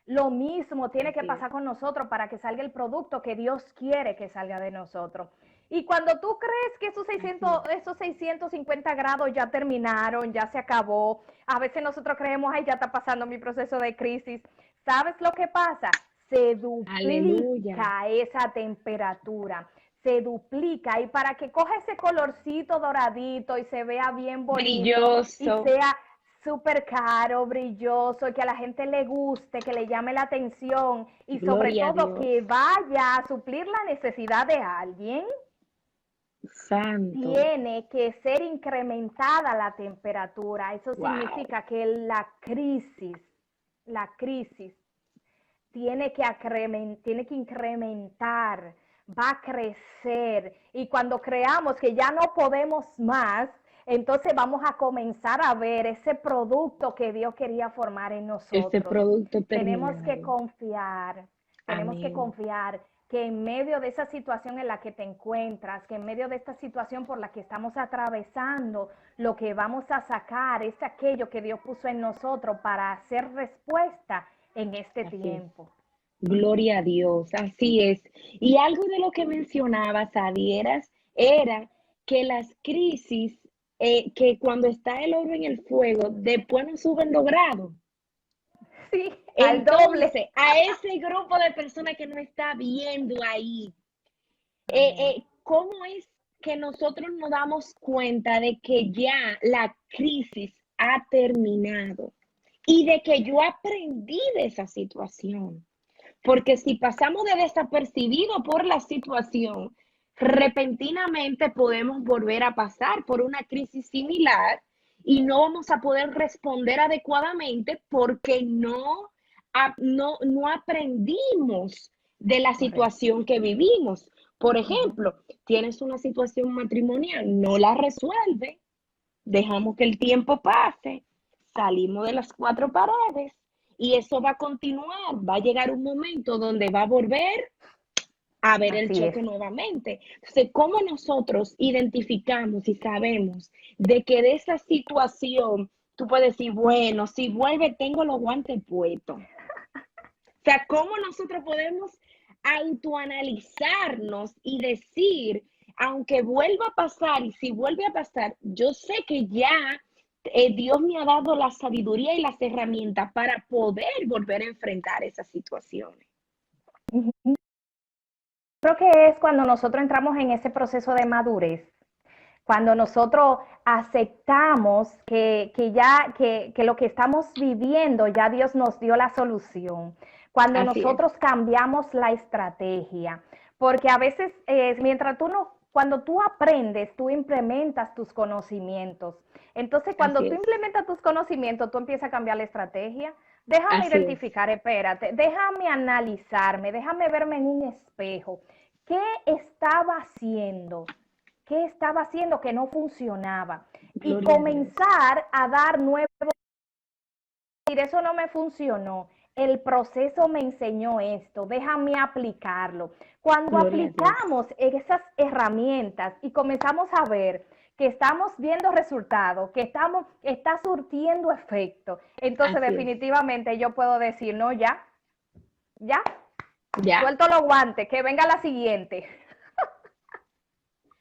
Lo mismo tiene que pasar con nosotros para que salga el producto que Dios quiere que salga de nosotros. Y cuando tú crees que esos 650 grados ya terminaron, ya se acabó, a veces nosotros creemos, ay, ya está pasando mi proceso de crisis. ¿Sabes lo que pasa? Se duplica esa temperatura, se duplica, y para que coja ese colorcito doradito y se vea bien bonito, brilloso, y sea súper caro, brilloso, que a la gente le guste, que le llame la atención, y sobre todo que vaya a suplir la necesidad de alguien, santo, tiene que ser incrementada la temperatura. Eso significa que la crisis tiene que incrementar, va a crecer. Y cuando creamos que ya no podemos más, entonces vamos a comenzar a ver ese producto que Dios quería formar en nosotros. ese producto Tenemos terminado. que confiar, que en medio de esa situación en la que te encuentras, que en medio de esta situación por la que estamos atravesando, lo que vamos a sacar es aquello que Dios puso en nosotros para hacer respuesta en este tiempo. Gloria a Dios, así es. Y algo de lo que mencionabas, Adi, era que las crisis, que cuando está el oro en el fuego, después no suben los grados. Sí, al doble. Entonces, a ese grupo de personas que no está viendo ahí, ¿cómo es que nosotros nos damos cuenta de que ya la crisis ha terminado y de que yo aprendí de esa situación? Porque si pasamos de desapercibido por la situación, repentinamente podemos volver a pasar por una crisis similar y no vamos a poder responder adecuadamente porque no aprendimos de la situación que vivimos. Por ejemplo, tienes una situación matrimonial, no la resuelve, dejamos que el tiempo pase, salimos de las cuatro paredes y eso va a continuar. Va a llegar un momento donde va a volver a ver el choque nuevamente. Entonces, ¿cómo nosotros identificamos y sabemos de que de esa situación tú puedes decir, bueno, si vuelve, tengo los guantes puestos? O sea, ¿cómo nosotros podemos autoanalizarnos y decir, aunque vuelva a pasar y si vuelve a pasar, yo sé que ya Dios me ha dado la sabiduría y las herramientas para poder volver a enfrentar esas situaciones? Creo que es cuando nosotros entramos en ese proceso de madurez, cuando nosotros aceptamos que lo que estamos viviendo ya Dios nos dio la solución, cuando nosotros cambiamos la estrategia, porque a veces cuando tú aprendes, tú implementas tus conocimientos. Entonces, cuando tú implementas tus conocimientos, tú empiezas a cambiar la estrategia. Déjame identificar, espérate, déjame analizarme, déjame verme en un espejo. ¿Qué estaba haciendo? ¿Qué estaba haciendo que no funcionaba? Y comenzar a dar nuevos. Eso no me funcionó. el proceso me enseñó esto, déjame aplicarlo. Cuando Gloria a Dios. aplicamos esas herramientas y comenzamos a ver que estamos viendo resultados, que está surtiendo efecto, entonces Así es. definitivamente yo puedo decir, no, ya, Ya, suelto los guantes, que venga la siguiente.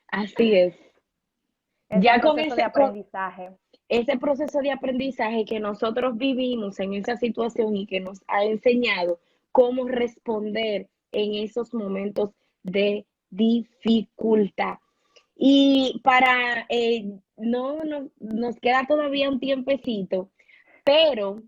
así es. Ese Ya con proceso de ese, aprendizaje. ese proceso de aprendizaje que nosotros vivimos en esa situación y que nos ha enseñado cómo responder en esos momentos de dificultad. Y para, no, nos queda todavía un tiempecito, pero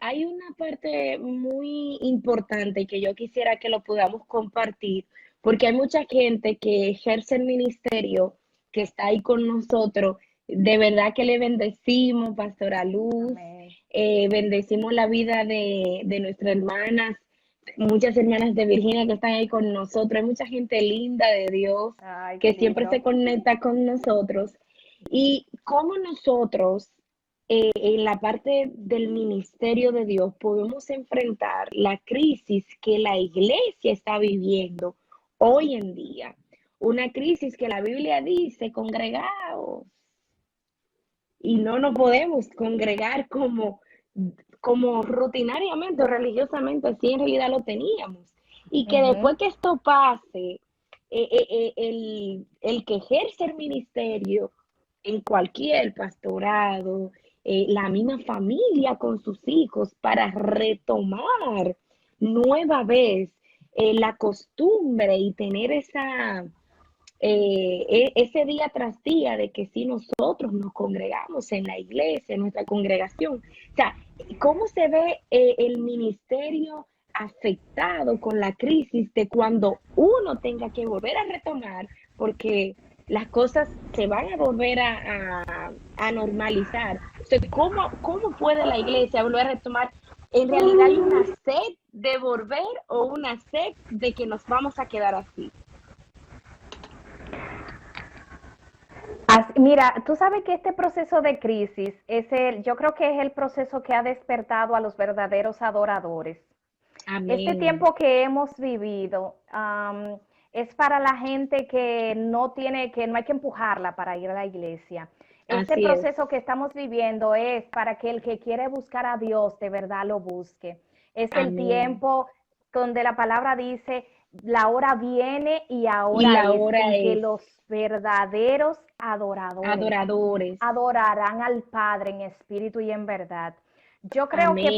hay una parte muy importante que yo quisiera que lo podamos compartir, porque hay mucha gente que ejerce el ministerio, que está ahí con nosotros. De verdad que le bendecimos, Pastora Luz, Amén. bendecimos la vida de nuestras hermanas, muchas hermanas de Virginia que están ahí con nosotros. Hay mucha gente linda de Dios Ay, qué que siempre se lindo. conecta con nosotros. Y cómo nosotros en la parte del ministerio de Dios podemos enfrentar la crisis que la iglesia está viviendo hoy en día. Una crisis que la Biblia dice, congregaos, y no nos podemos congregar como rutinariamente o religiosamente, así en realidad lo teníamos. Y que después Ujú. que esto pase, el que ejerce el ministerio en cualquier pastorado, la misma familia con sus hijos, para retomar nueva vez la costumbre y tener ese día tras día de que si nosotros nos congregamos en la iglesia, en nuestra congregación. O sea, ¿cómo se ve el ministerio afectado con la crisis de cuando uno tenga que volver a retomar? Porque las cosas se van a volver a normalizar. O sea, ¿cómo puede la iglesia volver a retomar? En realidad hay una sed de volver o una sed de que nos vamos a quedar así. Mira, tú sabes que este proceso de crisis yo creo que es el proceso que ha despertado a los verdaderos adoradores. Este Amén. tiempo que hemos vivido es para la gente que no hay que empujarla para ir a la iglesia. Este Así es. proceso que estamos viviendo es para que el que quiere buscar a Dios de verdad lo busque. Es el Amén. tiempo donde la palabra dice, la hora viene y Y ahora la es hora en que es los verdaderos adoradores adoradores. adorarán al Padre en espíritu y en verdad. Yo creo que Amén.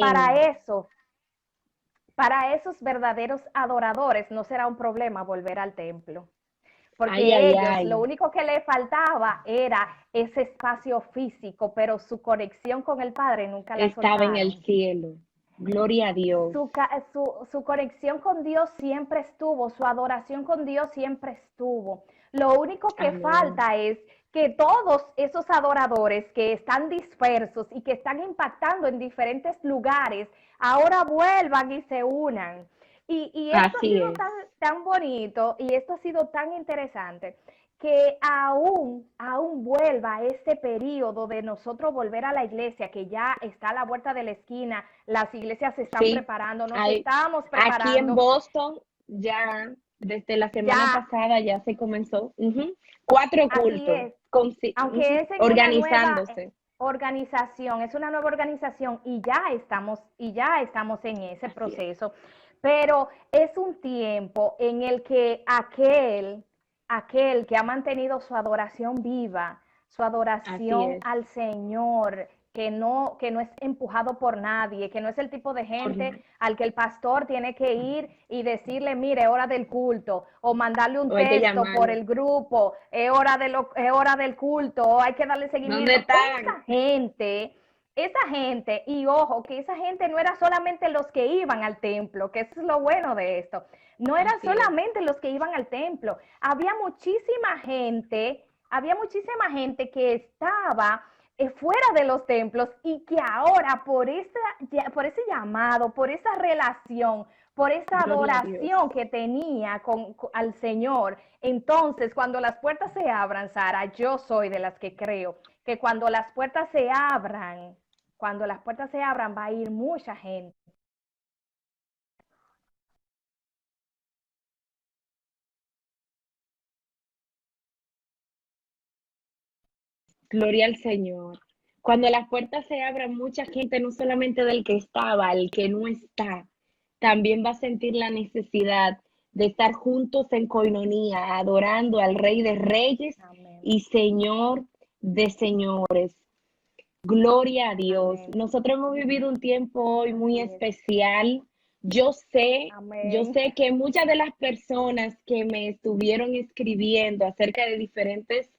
para esos verdaderos adoradores no será un problema volver al templo, Ay, porque ay, ellos lo ay. único que les faltaba era ese espacio físico, pero su conexión con el Padre nunca la Estaba en el soltaron. cielo. Gloria a Dios. Su conexión con Dios siempre estuvo, su adoración con Dios siempre estuvo. Lo único que Amén. falta es que todos esos adoradores que están dispersos y que están impactando en diferentes lugares, ahora vuelvan y se unan. Y esto ha Así sido es. tan bonito y esto ha sido tan interesante que aún vuelva a ese periodo de nosotros volver a la iglesia, que ya está a la vuelta de la esquina, las iglesias se están Sí. preparando, nos Hay, estamos aquí en preparando, Boston ya desde la semana ya pasada ya se comenzó. Ujú. 4 así cultos es, ujú, aunque es en una nueva organizándose. organización, es una nueva organización y ya estamos en ese Así es. proceso, pero es un tiempo en el que aquel que ha mantenido su adoración viva, su Así adoración es. al Señor, que no es empujado por nadie, que no es el tipo de Por gente nada. al que el pastor tiene que ir y decirle, mire, hora del culto, o mandarle un O hay que texto por llamarlo. el grupo, es hora del culto, o hay que darle ¿Dónde seguimiento. están? Esa gente, y ojo, que esa gente no era solamente los que iban al templo, que eso es lo bueno de esto, no eran Así es. solamente los que iban al templo, había muchísima gente que estaba fuera de los templos y que ahora por ese llamado, por esa relación, por esa Gloria a Dios. adoración que tenía al Señor, entonces cuando las puertas se abran, Sara, yo soy de las que creo que cuando las puertas se abran va a ir mucha gente Gloria al Señor. Cuando las puertas se abran, mucha gente, no solamente del que estaba, el que no está, también va a sentir la necesidad de estar juntos en coinonía, adorando al Rey de Reyes Amén. y Señor de Señores. Gloria a Dios. Amén. Nosotros hemos vivido un tiempo hoy muy Así es. especial. Yo Amén. sé que muchas de las personas que me estuvieron escribiendo acerca de diferentes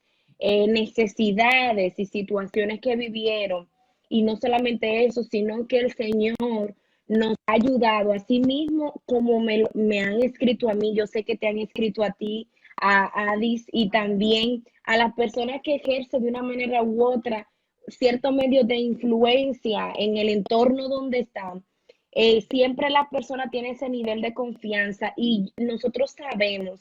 necesidades y situaciones que vivieron, y no solamente eso, sino que el Señor nos ha ayudado, así mismo como me han escrito a mí, yo sé que te han escrito a ti, a Adis, y Amén. también a las personas que ejercen de una manera u otra ciertos medios de influencia en el entorno donde están, siempre la persona tiene ese nivel de confianza y nosotros sabemos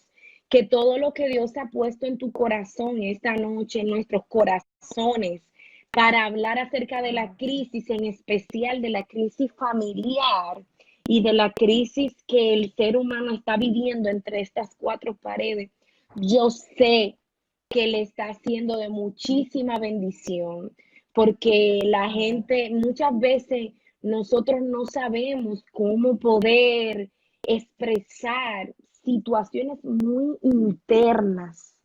que todo lo que Dios ha puesto en tu corazón esta noche, en nuestros corazones, para hablar acerca de la Amén. crisis, en especial de la crisis familiar y de la crisis que el ser humano está viviendo entre estas cuatro paredes, yo sé que le está haciendo de muchísima bendición, porque la Amén. gente muchas veces nosotros no sabemos cómo poder expresar situaciones muy internas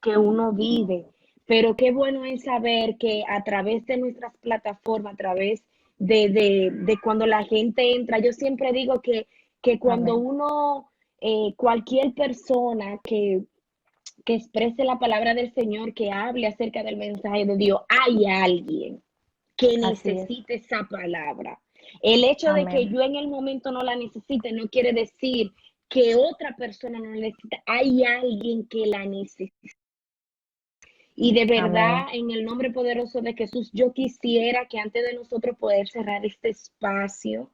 que uno vive, pero qué bueno es saber que a través de nuestras plataformas, a través de cuando la gente entra, yo siempre digo que cuando Amén. uno, cualquier persona que exprese la palabra del Señor, que hable acerca del mensaje de Dios, hay alguien que Así es. necesite esa palabra. El hecho de que Amén. yo en el momento no la necesite no quiere decir que otra persona no la necesita. Hay alguien que la necesita. Y de verdad, Amén. en el nombre poderoso de Jesús, yo quisiera que antes de nosotros poder cerrar este espacio,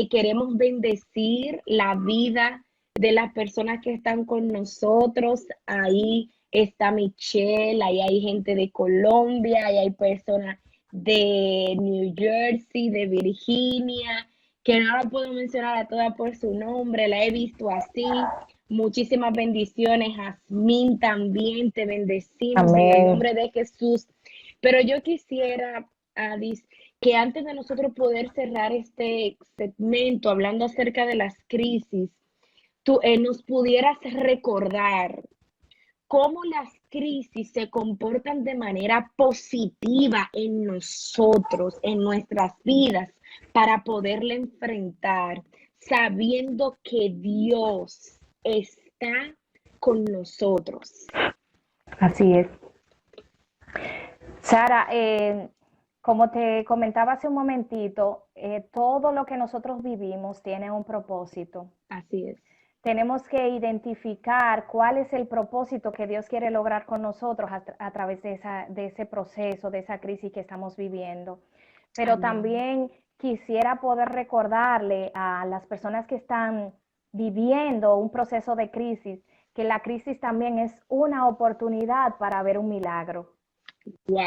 queremos bendecir la vida de las personas que están con nosotros. Ahí está Michelle, ahí hay gente de Colombia, ahí hay personas de New Jersey, de Virginia, que no la puedo mencionar a todas por su nombre, la he visto así. Muchísimas bendiciones, Jazmín, también te bendecimos en el Amén. nombre de Jesús. Pero yo quisiera, Adis, que antes de nosotros poder cerrar este segmento hablando acerca de las crisis, tú nos pudieras recordar cómo las crisis se comportan de manera positiva en nosotros, en nuestras vidas, para poderla enfrentar, sabiendo que Dios está con nosotros. Así es. Sara, como te comentaba hace un momentito, todo lo que nosotros vivimos tiene un propósito. Así es. Tenemos que identificar cuál es el propósito que Dios quiere lograr con nosotros a través de ese proceso, de esa crisis que estamos viviendo. Pero Amén. también quisiera poder recordarle a las personas que están viviendo un proceso de crisis que la crisis también es una oportunidad para ver un milagro. Wow.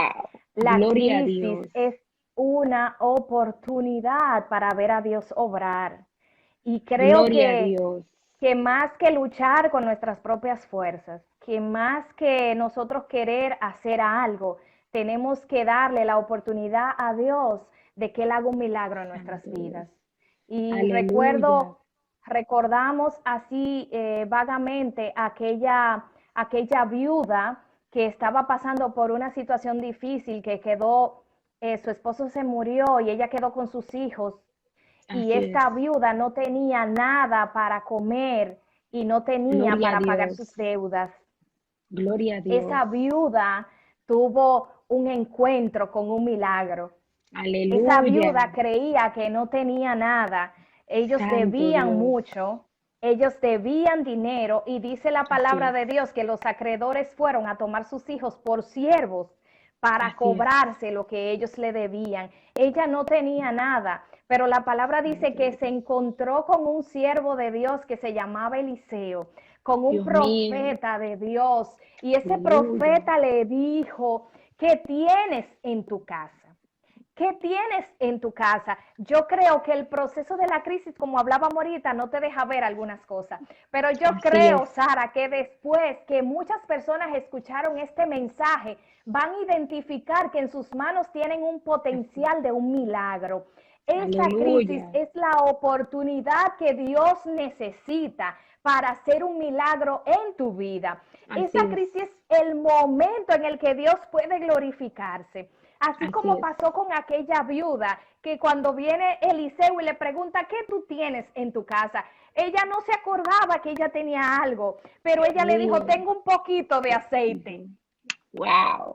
La Gloria a crisis Dios. es una oportunidad para ver a Dios obrar. Y creo Gloria a Dios. que más que luchar con nuestras propias fuerzas, que más que nosotros querer hacer algo, tenemos que darle la oportunidad a Dios de que Él haga un milagro en nuestras Santo Dios. vidas. Y Aleluya. recordamos así vagamente aquella viuda que estaba pasando por una situación difícil, que quedó, su esposo se murió y ella quedó con sus hijos y Así es. esta viuda no tenía nada para comer y no tenía Gloria a para pagar sus Dios. deudas. Gloria a Esa Dios. viuda tuvo un encuentro con un milagro. Esa Aleluya. viuda creía que no tenía nada. Ellos Santo debían Dios. mucho, ellos debían dinero y dice la Así palabra es. de Dios que los acreedores fueron a tomar sus hijos por siervos para Así es. cobrarse lo que ellos le debían. Ella no tenía nada, pero la palabra dice Santo que se Dios. encontró con un siervo de Dios que se llamaba Eliseo, con un Dios mío. profeta de Dios, y ese Aleluya. profeta le dijo: ¿qué tienes en tu casa? ¿Qué tienes en tu casa? Yo creo que el proceso de la crisis, como hablábamos ahorita, no te deja ver algunas cosas. Pero yo Así creo, es. Sara, que después que muchas personas escucharon este mensaje, van a identificar que en sus manos tienen un potencial de un milagro. Esta crisis Aleluya. es la oportunidad que Dios necesita para hacer un milagro en tu vida. Así Esa es. crisis es el momento en el que Dios puede glorificarse. Así Así como es. pasó con aquella viuda que cuando viene Eliseo y le pregunta, ¿qué tú tienes en tu casa? Ella no se acordaba que ella tenía algo, pero ella le dijo, Aleluya. tengo un poquito de aceite. Ujú. Wow.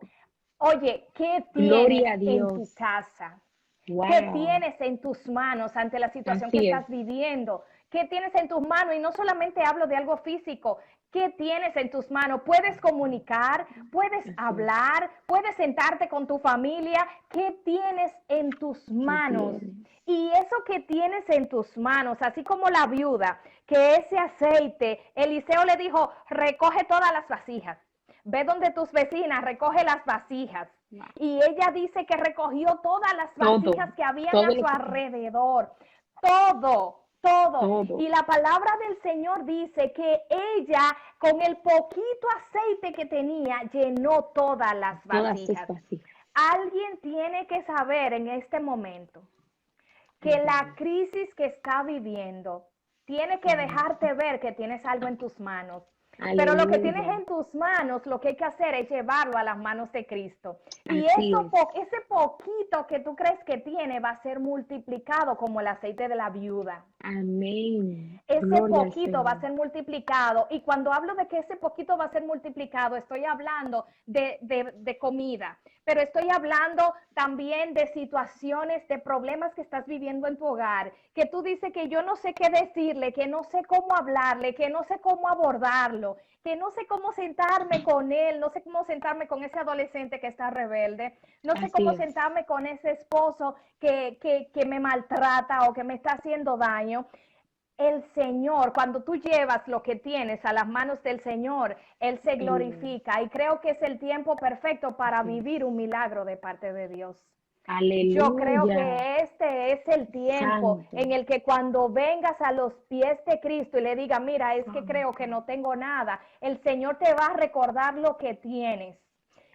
Oye, ¿qué tienes Gloria a en tu Dios. casa? ¿Qué Wow. tienes en tus manos ante la situación que Así es. estás viviendo? ¿Qué tienes en tus manos? Y no solamente hablo de algo físico. ¿Qué tienes en tus manos? Puedes comunicar, puedes Así es. hablar, puedes sentarte con tu familia. ¿Qué tienes en tus ¿Qué manos? tienes? Y eso que tienes en tus manos, así como la viuda, que ese aceite, Eliseo le dijo, recoge todas las vasijas. Ve donde tus vecinas, recoge las vasijas. Wow. Y ella dice que recogió todas las Todo. vasijas que habían Todo a lo su que alrededor. Todo, todo. todo. Y la palabra del Señor dice que ella, con el poquito aceite que tenía, llenó todas las Todas sus vasijas. vasijas. Alguien tiene que saber en este momento que la Ujú. crisis que está viviendo tiene que Amén. dejarte ver que tienes algo en tus manos. Pero lo que tienes Aleluya. en tus manos, lo que hay que hacer es llevarlo a las manos de Cristo. Y Así es. ese poquito que tú crees que tiene va a ser multiplicado como el aceite de la viuda. Amén. Ese Gloria al poquito va a Señor. ser multiplicado. Y cuando hablo de que ese poquito va a ser multiplicado, estoy hablando de comida, pero estoy hablando también de situaciones, de problemas que estás viviendo en tu hogar, que tú dices que yo no sé qué decirle, que no sé cómo hablarle, que no sé cómo abordarlo, que no sé cómo sentarme con él, no sé cómo sentarme con ese adolescente que está rebelde, no sé Así cómo es. sentarme con ese esposo que me maltrata o que me está haciendo daño. El Señor, cuando tú llevas lo que tienes a las manos del Señor, Él se Él, glorifica y creo que es el tiempo perfecto para así es. vivir un milagro de parte de Dios. Yo creo Aleluya. que este es el tiempo Santo. en el que cuando vengas a los pies de Cristo y le digas, mira, es que creo Santo. que no tengo nada, el Señor te va a recordar lo que tienes.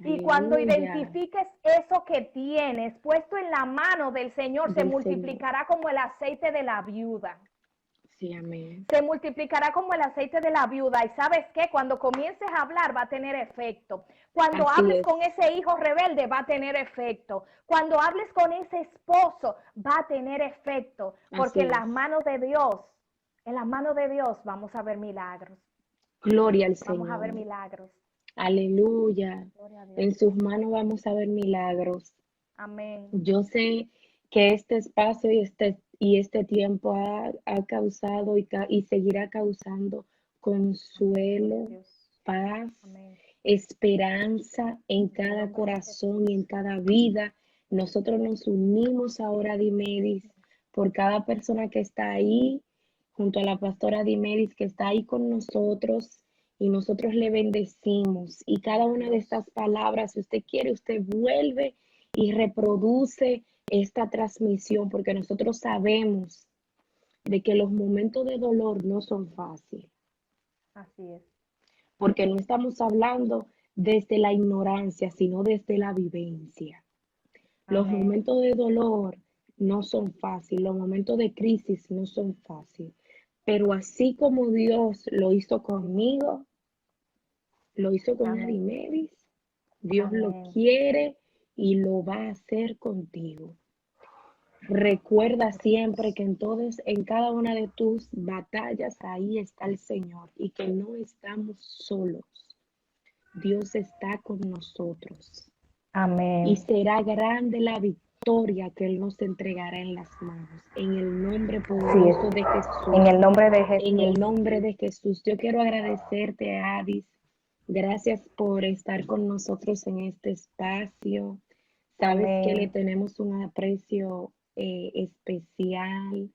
Y cuando Aleluya. identifiques eso que tienes puesto en la mano del Señor, se Del Señor. multiplicará como el aceite de la viuda. Sí, amén. Se multiplicará como el aceite de la viuda. Y sabes qué, cuando comiences a hablar va a tener efecto. Cuando Así hables con es. ese hijo rebelde va a tener efecto. Cuando hables con ese esposo va a tener efecto. Porque Así en las es. manos de Dios, en las manos de Dios vamos a ver milagros. Gloria al Vamos a ver Señor. milagros. Aleluya. Gloria a Dios. En sus manos vamos a ver milagros. Amén. Yo sé que este espacio y este tiempo ha causado y seguirá causando Amén. Gloria a consuelo, Dios. paz, Amén. esperanza en En el cada nombre de corazón y en Jesús. cada vida. Nosotros nos unimos ahora, Dimeris, por cada persona que está ahí, junto a la pastora Dimeris, que está ahí con nosotros, y nosotros le bendecimos. Y cada Gloria a una de Dios. estas palabras, si usted quiere, usted vuelve y reproduce esta transmisión, porque nosotros sabemos de que los momentos de dolor no son fáciles, Así es. porque no estamos hablando desde la ignorancia, sino desde la vivencia. Los Amén. momentos de dolor no son fáciles, los momentos de crisis no son fáciles, pero así como Dios lo hizo conmigo, lo hizo con Amén. Arimelis, Dios lo Amén. quiere y lo va a hacer contigo. Recuerda Gloria a siempre Dios. que en cada una de tus batallas, ahí está el Señor y que no estamos solos. Dios está con nosotros y Amén. será grande la victoria que Él nos entregará en las manos. En el nombre Así es. poderoso de En Jesús. el nombre de En Jesús. el nombre de Jesús. Yo quiero agradecerte, Adis. Gracias por estar con nosotros en este espacio. Sabes que le Amén. tenemos un aprecio especial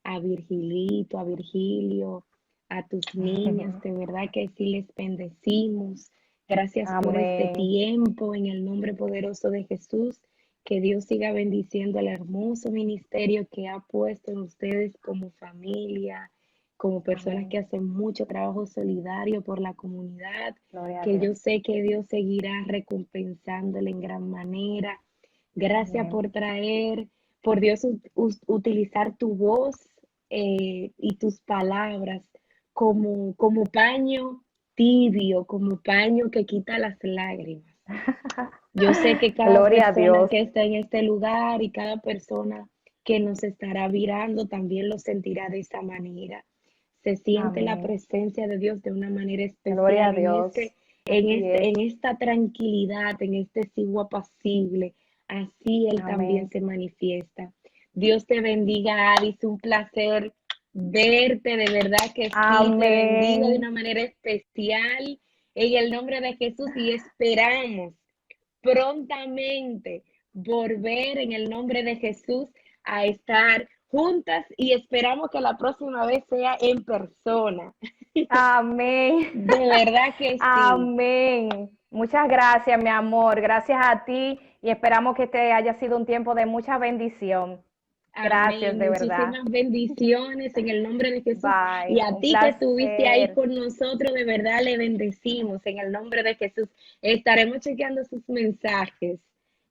a Virgilito, a Virgilio, a tus niñas. De verdad que sí les bendecimos. Gracias por este Amén. tiempo en el nombre poderoso de Jesús. Que Dios siga bendiciendo el hermoso ministerio que ha puesto en ustedes como familia, como personas Amén. que hacen mucho trabajo solidario por la comunidad, Gloria a que Dios. yo sé que Dios seguirá recompensándole en gran manera. Gracias Amén. por traer, por Dios utilizar tu voz y tus palabras como paño tibio, como paño que quita las lágrimas. Yo sé que cada Gloria a persona Dios. que está en este lugar y cada persona que nos estará mirando también lo sentirá de esa manera. Se siente la Amén. presencia de Dios de una manera Gloria a especial Dios. Así es. en esta tranquilidad, en este sigo apacible. Así Él también Amén. se manifiesta. Dios te bendiga, Adis. Un placer verte, de verdad que sí, te bendigo de Amén. una manera especial en el nombre de Jesús y esperamos prontamente volver en el nombre de Jesús a estar juntas y esperamos que la próxima vez sea en persona. Amén. De verdad que sí. Amén. Muchas gracias, mi amor. Gracias a ti y esperamos que te haya sido un tiempo de mucha bendición. Gracias, Amén. de verdad. Muchísimas bendiciones en el nombre de Jesús. Y Bye. a Un ti que estuviste ahí placer. con nosotros, de verdad le bendecimos en el nombre de Jesús. Estaremos chequeando sus mensajes.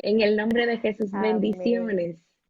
En el nombre de Jesús, Amén. bendiciones.